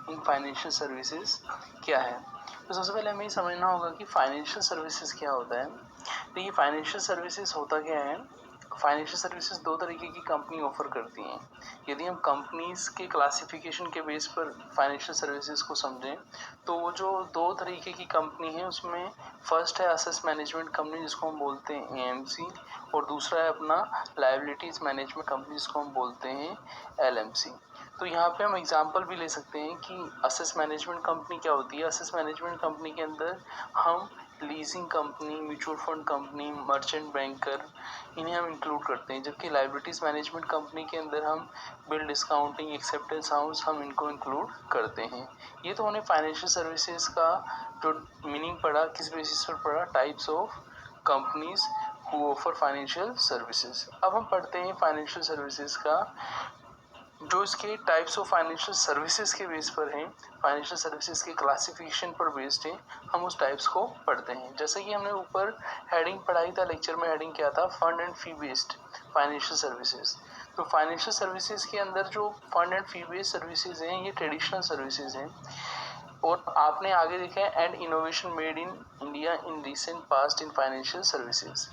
In financial services क्या है। तो सबसे पहले हमें समझना होगा कि फाइनेंशियल सर्विसेज क्या होता है। तो ये फाइनेंशियल सर्विसेज होता क्या है, फाइनेंशियल सर्विसेज दो तरीके की कंपनी ऑफर करती हैं। यदि हम कंपनीज के क्लासिफिकेशन के बेस पर फाइनेंशियल सर्विसेज को समझें तो वो जो दो तरीके की कंपनी है उसमें फर्स्ट है असेस मैनेजमेंट कंपनी जिसको हम बोलते हैं एएमसी, और दूसरा है अपना लायबिलिटीज मैनेजमेंट कंपनी जिसको हम बोलते हैं एलएमसी। तो यहाँ पे हम एग्जांपल भी ले सकते हैं कि असेस मैनेजमेंट कंपनी क्या होती है। असेस मैनेजमेंट कंपनी के अंदर हम leasing company, mutual fund company, merchant banker, इन्हें हम इंक्लूड करते हैं, जबकि लायबिलिटीज मैनेजमेंट कंपनी के अंदर हम बिल डिस्काउंटिंग, एक्सेप्टेंस हाउस, हम इनको इंक्लूड करते हैं। ये तो उन्हें फाइनेंशियल सर्विसेज का जो मीनिंग पड़ा, किस बेसिस पर पड़ा, types of companies who offer financial services. अब हम पढ़ते हैं फाइनेंशियल सर्विसेज का जो इसके टाइप्स ऑफ फाइनेंशियल सर्विसेज के बेस पर हैं, फाइनेंशियल सर्विसेज के क्लासिफिकेशन पर बेस्ड है, हम उस टाइप्स को पढ़ते हैं। जैसे कि हमने ऊपर हेडिंग पढ़ाई था, लेक्चर में हेडिंग क्या था, fund and fee based financial services. तो फाइनेंशियल सर्विसेज के अंदर जो fund and fee based services हैं ये ट्रेडिशनल सर्विसेज हैं। और आपने आगे देखा है and innovation made in India in recent past in financial services.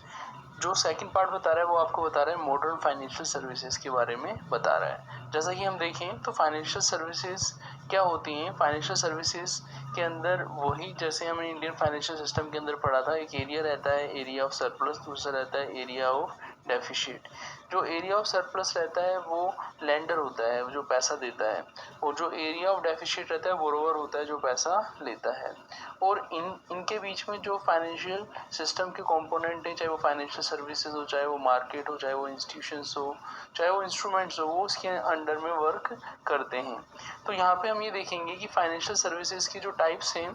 जो सेकंड पार्ट बता रहा है वो आपको बता रहा है मॉडर्न फाइनेंशियल सर्विसेज के बारे में बता रहा है। जैसा कि हम देखें तो फाइनेंशियल सर्विसेज क्या होती हैं। फाइनेंशियल सर्विसेज के अंदर वही जैसे हमें इंडियन फाइनेंशियल सिस्टम के अंदर पढ़ा था, एक एरिया रहता है एरिया ऑफ सरप्लस, दूसरा रहता है एरिया ऑफ डेफिशिट। जो एरिया ऑफ सरप्लस रहता है वो लेंडर होता है जो पैसा देता है, और जो एरिया ऑफ डेफिशिट रहता है बोरोवर होता है जो पैसा लेता है। और इनके बीच में जो फाइनेंशियल सिस्टम के कंपोनेंट हैं, चाहे वो फाइनेंशियल सर्विसेज हो, चाहे वो मार्केट हो, चाहे वो इंस्टीट्यूशंस हो, चाहे वो इंस्ट्रूमेंट्स हो, वो उसके अंडर में वर्क करते हैं। तो यहाँ पे हम ये देखेंगे कि फाइनेंशियल सर्विसेज की जो टाइप्स हैं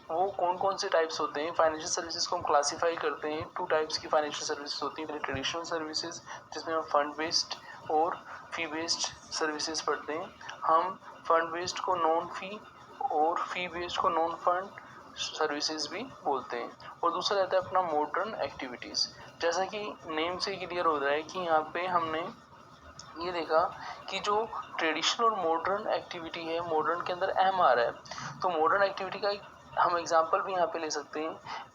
वो कौन कौन से टाइप्स होते हैं। फाइनेंशियल सर्विसेज को हम क्लासीफाई करते हैं, टू टाइप्स की फाइनेंशियल सर्विसेज होती हैं। पहले ट्रेडिशनल सर्विसेज जिसमें हम फंड बेस्ड और फी बेस्ड सर्विसेज पढ़ते हैं। हम फंड बेस्ड को नॉन फी और फी बेस्ड को नॉन फंड सर्विसेज भी बोलते हैं। और दूसरा रहता है अपना मॉडर्न एक्टिविटीज़। जैसा कि नेम से क्लियर हो रहा है कि यहाँ पे हमने ये देखा कि जो ट्रेडिशनल और मॉडर्न एक्टिविटी है, मॉडर्न के अंदर एम आ रहा है, तो मॉडर्न एक्टिविटी का हम एग्जांपल भी यहाँ पे ले सकते हैं।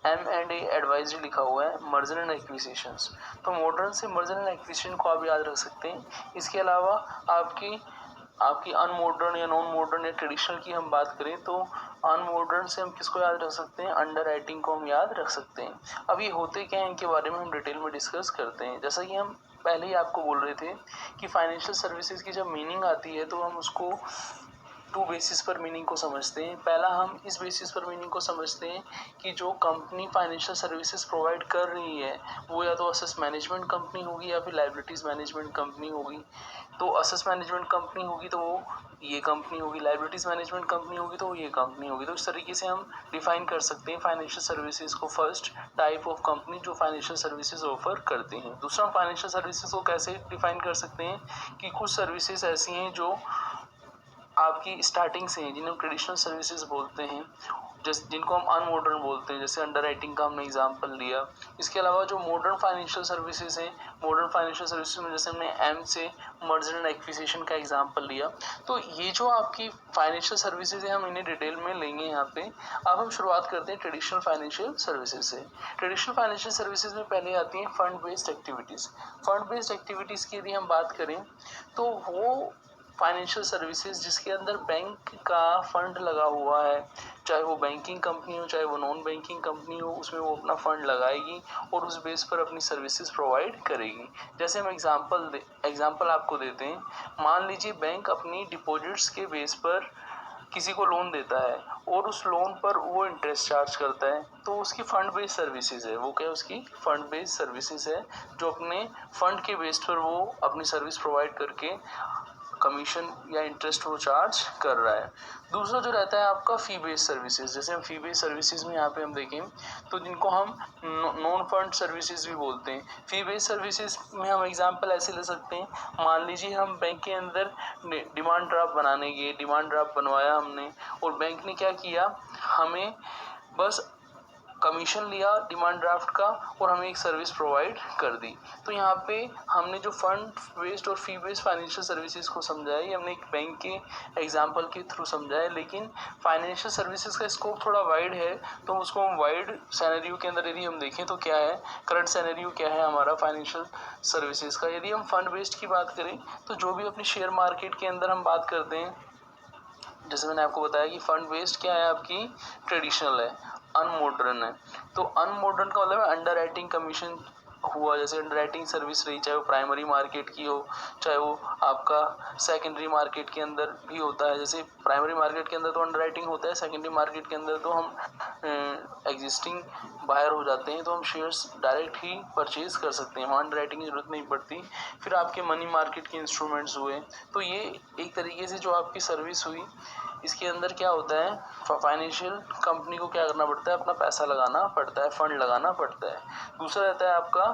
M&A एडवाइजरी लिखा हुआ है, मर्जर एंड एक्विजिशंस। तो मॉडर्न से मर्जर एंड एक्विजिशन को आप याद रख सकते हैं। इसके अलावा आपकी अनमॉडर्न या नॉन मॉडर्न या ट्रेडिशनल की हम बात करें तो अनमॉडर्न से हम किसको याद रख सकते हैं, अंडर राइटिंग को हम याद रख सकते हैं। अब ये होते क्या हैं इनके बारे में हम डिटेल में डिस्कस करते हैं। जैसा कि हम पहले ही आपको बोल रहे थे कि फाइनेंशियल सर्विसेज की जब मीनिंग आती है तो हम उसको टू बेसिस पर मीनिंग को समझते हैं। पहला हम इस बेसिस पर मीनिंग को समझते हैं कि जो कंपनी फाइनेंशियल सर्विसेज प्रोवाइड कर रही है वो या तो असेस मैनेजमेंट कंपनी होगी या फिर लायबिलिटीज मैनेजमेंट कंपनी होगी। तो असेस मैनेजमेंट कंपनी होगी तो वो ये कंपनी होगी, लायबिलिटीज मैनेजमेंट कंपनी होगी तो ये कंपनी होगी। तो इस तरीके से हम डिफाइन कर सकते हैं फाइनेंशियल सर्विसेज को। फर्स्ट टाइप ऑफ कंपनी जो फाइनेंशियल सर्विसेज ऑफर करते हैं। दूसरा हम फाइनेंशियल सर्विसेज को कैसे डिफाइन कर सकते हैं कि कुछ सर्विसेज ऐसी हैं जो आपकी स्टार्टिंग से हैं, जिन्हें हम ट्रेडिशनल सर्विसेज बोलते हैं, जैसे जिनको हम अनमॉडर्न बोलते हैं, जैसे अंडर राइटिंग का हमने एग्जांपल लिया। इसके अलावा जो मॉडर्न फाइनेंशियल सर्विसेज हैं, मॉडर्न फाइनेंशियल सर्विसेज में जैसे हमने एम से मर्जर एंड एक्विजिशन का एग्जांपल लिया। तो ये जो आपकी फाइनेंशियल सर्विसेज है हम इन्हें डिटेल में लेंगे यहाँ पे। अब हम शुरुआत करते हैं ट्रेडिशनल फाइनेंशियल सर्विसेज से। ट्रेडिशनल फाइनेंशियल सर्विसेज में पहले आती हैं fund based activities. Fund based activities की यदि हम बात करें तो वो फाइनेंशियल सर्विसेज जिसके अंदर बैंक का फंड लगा हुआ है, चाहे वो बैंकिंग कंपनी हो चाहे वो नॉन बैंकिंग कंपनी हो, उसमें वो अपना फंड लगाएगी और उस बेस पर अपनी सर्विसेज प्रोवाइड करेगी। जैसे हम एग्जांपल आपको देते हैं। मान लीजिए बैंक अपनी डिपॉजिट्स के बेस पर किसी को लोन देता है और उस लोन पर वो इंटरेस्ट चार्ज करता है, तो उसकी फंड बेस्ड सर्विसेज है। वो क्या है, उसकी फंड बेस्ड सर्विसेज है जो अपने फंड के बेस पर वो अपनी सर्विस प्रोवाइड करके कमीशन या इंटरेस्ट वो चार्ज कर रहा है। दूसरा जो रहता है आपका फी बेस्ड सर्विसेज। जैसे हम फी बेस्ड सर्विसेज में यहाँ पे हम देखें तो जिनको हम नॉन फंड सर्विसेज भी बोलते हैं। फी बेस्ड सर्विसेज में हम एग्जांपल ऐसे ले सकते हैं। मान लीजिए हम बैंक के अंदर डिमांड ड्राफ्ट बनाने गए, डिमांड ड्राफ्ट बनवाया हमने और बैंक ने क्या किया, हमें बस कमीशन लिया डिमांड ड्राफ्ट का और हमें एक सर्विस प्रोवाइड कर दी। तो यहाँ पे हमने जो फंड बेस्ड और फी बेस्ड फाइनेंशियल सर्विसेज को समझा है, ये हमने एक बैंक के एग्जांपल के थ्रू समझा है, लेकिन फाइनेंशियल सर्विसेज का स्कोप थोड़ा वाइड है, तो उसको हम वाइड सिनेरियो के अंदर यदि हम देखें तो क्या है, करंट सिनेरियो क्या है हमारा फाइनेंशियल सर्विसेज का। यदि हम फंड बेस्ड की बात करें तो जो भी अपनी शेयर मार्केट के अंदर हम बात करते हैं, जैसे मैंने आपको बताया कि फंड बेस्ड क्या है, आपकी ट्रेडिशनल है, अनमॉडर्न है। तो अनमॉडर्न का मतलब है अंडर राइटिंग कमीशन हुआ, जैसे अंडर राइटिंग सर्विस रही, चाहे वो प्राइमरी मार्केट की हो, चाहे वो आपका सेकेंडरी मार्केट के अंदर भी होता है। जैसे प्राइमरी मार्केट के अंदर तो अंडर राइटिंग होता है, सेकेंडरी मार्केट के अंदर तो हम एग्जिस्टिंग बायर हो जाते हैं, तो हम शेयर्स डायरेक्ट ही परचेज कर सकते हैं, वहाँ अंडर राइटिंग की जरूरत नहीं पड़ती। फिर आपके मनी मार्केट के इंस्ट्रूमेंट्स हुए, तो ये एक तरीके से जो आपकी सर्विस हुई, इसके अंदर क्या होता है, फाइनेंशियल कंपनी को क्या करना पड़ता है, अपना पैसा लगाना पड़ता है, फंड लगाना पड़ता है। दूसरा रहता है आपका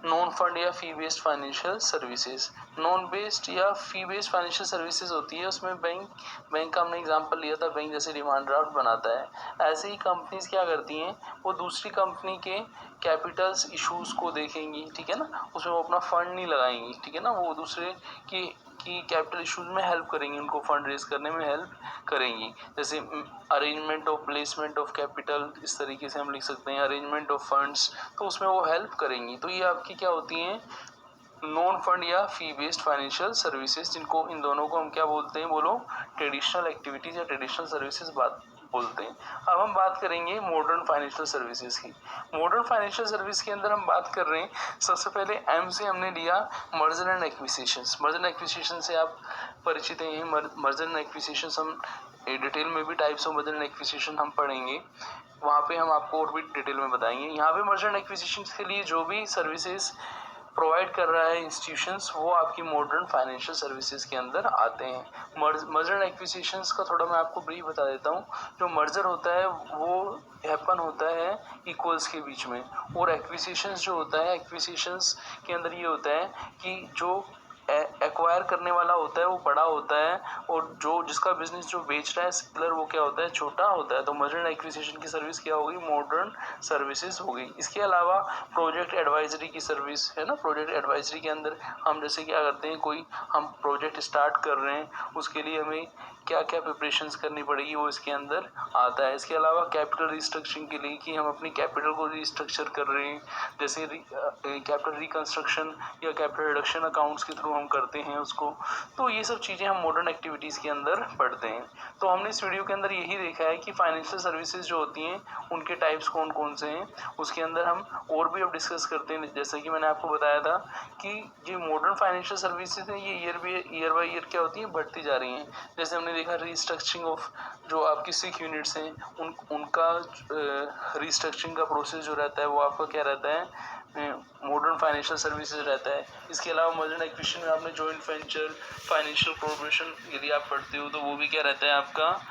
नॉन फंड या fee based financial services. Non based या फी बेस्ड फाइनेंशियल सर्विसेज होती है, उसमें बैंक का हमने एग्जांपल लिया था, बैंक जैसे डिमांड ड्राफ्ट बनाता है, ऐसे ही कंपनीज क्या करती हैं, वो दूसरी कंपनी के कैपिटल्स इश्यूज को देखेंगी, ठीक है ना, उसमें वो अपना फंड नहीं लगाएंगी, ठीक है ना, वो दूसरे की कैपिटल इश्यूज में हेल्प करेंगी, उनको फंड रेज करने में हेल्प करेंगी। जैसे arrangement of placement of capital, इस तरीके से हम लिख सकते हैं, अरेंजमेंट ऑफ फंड्स, तो उसमें वो हेल्प करेंगी। तो ये आपकी क्या होती हैं, नॉन फंड या फी बेस्ड फाइनेंशियल सर्विसेज, जिनको इन दोनों को हम क्या बोलते हैं, बोलो, ट्रेडिशनल एक्टिविटीज या ट्रेडिशनल सर्विसेज बात बोलते हैं। अब हम बात करेंगे मॉडर्न फाइनेंशियल सर्विसेज की। मॉडर्न फाइनेंशियल सर्विस के अंदर हम बात कर रहे हैं, सबसे पहले एम से हमने लिया merger and acquisitions. Merger and acquisition से आप परिचित हैं, मर्जर एंड एक्विजिशंस हम डिटेल में भी types of merger and acquisition हम पढ़ेंगे, वहाँ पे हम आपको और भी डिटेल में बताएंगे। यहाँ पे मर्जर एंड एक्विजिशन के लिए जो भी सर्विसेज प्रोवाइड कर रहा है इंस्टीट्यूशंस, वो आपकी मॉडर्न फाइनेंशियल सर्विसेज के अंदर आते हैं। मर्जर एंड एक्विजिशंस का थोड़ा मैं आपको ब्रीफ बता देता हूँ। जो मर्जर होता है वो हैपन होता है इक्वल्स के बीच में, और एक्विजिशंस जो होता है, एक्विजिशंस के अंदर ये होता है कि जो एक्वायर करने वाला होता है वो बड़ा होता है, और जो जिसका बिजनेस जो बेच रहा है सेलर, वो क्या होता है, छोटा होता है। तो मर्जर एंड एक्विजिशन की सर्विस क्या होगी, मॉडर्न सर्विसेज होगी। इसके अलावा प्रोजेक्ट एडवाइजरी की सर्विस है ना, प्रोजेक्ट एडवाइजरी के अंदर हम जैसे क्या करते हैं, कोई हम प्रोजेक्ट स्टार्ट कर रहे हैं, उसके लिए हमें क्या क्या प्रिपरेशंस करनी पड़ेगी, वो इसके अंदर आता है। इसके अलावा कैपिटल रिस्ट्रक्चरिंग के लिए, कि हम अपनी कैपिटल को रिस्ट्रक्चर कर रहे हैं, जैसे कैपिटल रिकंस्ट्रक्शन या कैपिटल रिडक्शन अकाउंट्स के थ्रू हम करते हैं उसको। तो ये सब चीज़ें हम मॉडर्न एक्टिविटीज़ के अंदर पढ़ते हैं। तो हमने इस वीडियो के अंदर यही देखा है कि फाइनेंशियल सर्विसेज जो होती हैं उनके टाइप्स कौन कौन से हैं, उसके अंदर हम और भी अब डिस्कस करते हैं। जैसे कि मैंने आपको बताया था कि जो मॉडर्न फाइनेंशियल सर्विसेज हैं, ये ईयर बाय ईयर क्या होती हैं, बढ़ती जा रही हैं। जैसे हमने देखा रिस्ट्रक्चरिंग ऑफ जो आपकी सिक यूनिट्स हैं, उनका रिस्ट्रक्चरिंग का प्रोसेस जो रहता है वो आपका क्या रहता है, मॉडर्न फाइनेंशियल सर्विसेज रहता है। इसके अलावा मर्जर एंड एक्विजिशन में आपने जॉइंट वेंचर, फाइनेंशियल कॉर्पोरेशन यदि आप पढ़ते हो तो वो भी क्या रहता है, आपका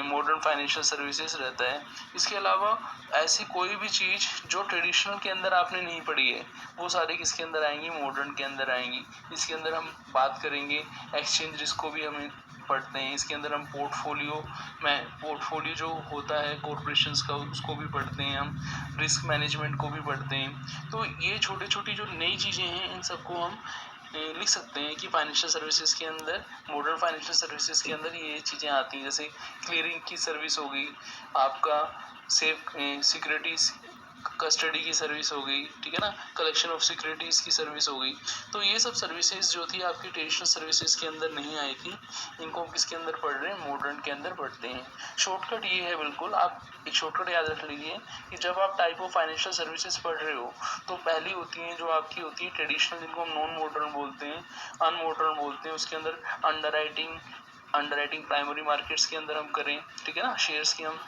मॉडर्न फाइनेंशियल सर्विसेज रहता है। इसके अलावा ऐसी कोई भी चीज़ जो ट्रेडिशनल के अंदर आपने नहीं पढ़ी है, वो सारी किसके अंदर आएंगी, मॉडर्न के अंदर आएंगी। इसके अंदर हम बात करेंगे एक्सचेंज रिस्क को भी हमें पढ़ते हैं। इसके अंदर हम पोर्टफोलियो जो होता है कॉर्पोरेशंस का, उसको भी पढ़ते हैं हम, रिस्क मैनेजमेंट को भी पढ़ते हैं। तो ये छोटी छोटी जो नई चीज़ें हैं, इन सबको हम लिख सकते हैं कि फाइनेंशियल सर्विसेज के अंदर, मॉडर्न फाइनेंशियल सर्विसेज के अंदर ये चीज़ें आती हैं। जैसे क्लियरिंग की सर्विस हो गई, आपका सेफ सिक्योरिटीज कस्टडी की सर्विस हो गई, ठीक है ना, कलेक्शन ऑफ सिक्योरिटीज़ की सर्विस हो गई। तो ये सब सर्विसेज जो थी आपकी ट्रेडिशनल सर्विसेज के अंदर नहीं आई थी, इनको हम किसके अंदर पढ़ रहे हैं, मॉडर्न के अंदर पढ़ते हैं। शॉर्टकट ये है, बिल्कुल आप एक शॉर्टकट याद रख लीजिए कि जब आप टाइप ऑफ फाइनेंशियल सर्विसेज पढ़ रहे हो, तो पहली होती हैं जो आपकी होती है ट्रेडिशनल, जिनको हम नॉन मॉडर्न बोलते हैं, अनमॉडर्न बोलते हैं। उसके अंदर अंडरराइटिंग प्राइमरी मार्केट्स के अंदर हम करें, ठीक है ना, शेयर्स की हम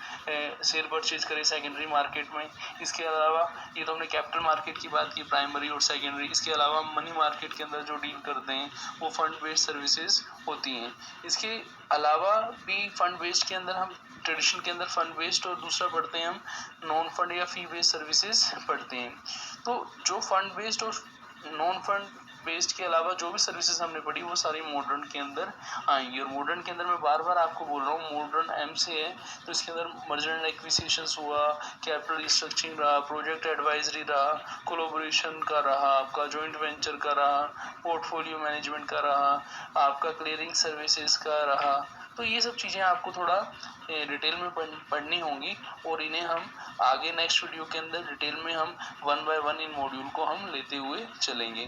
सेल परचेज करें सेकेंडरी मार्केट में। इसके अलावा ये तो हमने कैपिटल मार्केट की बात की, प्राइमरी और सेकेंडरी। इसके अलावा मनी मार्केट के अंदर जो डील करते हैं वो फंड बेस्ड सर्विसेज होती हैं। इसके अलावा भी फंड बेस्ड के अंदर हम ट्रेडिशनल के अंदर फंड बेस्ड, और दूसरा पढ़ते हैं हम नॉन फंड या फी बेस्ड सर्विसेज पढ़ते हैं। तो जो फंड बेस्ड और नॉन फंड बेस्ड के अलावा जो भी सर्विसेज हमने पढ़ी वो सारी मॉडर्न के अंदर आएंगी। और मॉडर्न के अंदर मैं बार बार आपको बोल रहा हूँ, मॉडर्न एम से है तो इसके अंदर मर्जर एंड एक्विजिशंस हुआ, कैपिटल रिस्ट्रक्चरिंग रहा, प्रोजेक्ट एडवाइजरी रहा, कोलैबोरेशन का रहा, आपका जॉइंट वेंचर का रहा, पोर्टफोलियो मैनेजमेंट का रहा, आपका क्लियरिंग सर्विसेज का रहा। तो ये सब चीज़ें आपको थोड़ा डिटेल में पढ़नी होंगी और इन्हें हम आगे नेक्स्ट वीडियो के अंदर डिटेल में हम one by one in module को हम लेते हुए चलेंगे।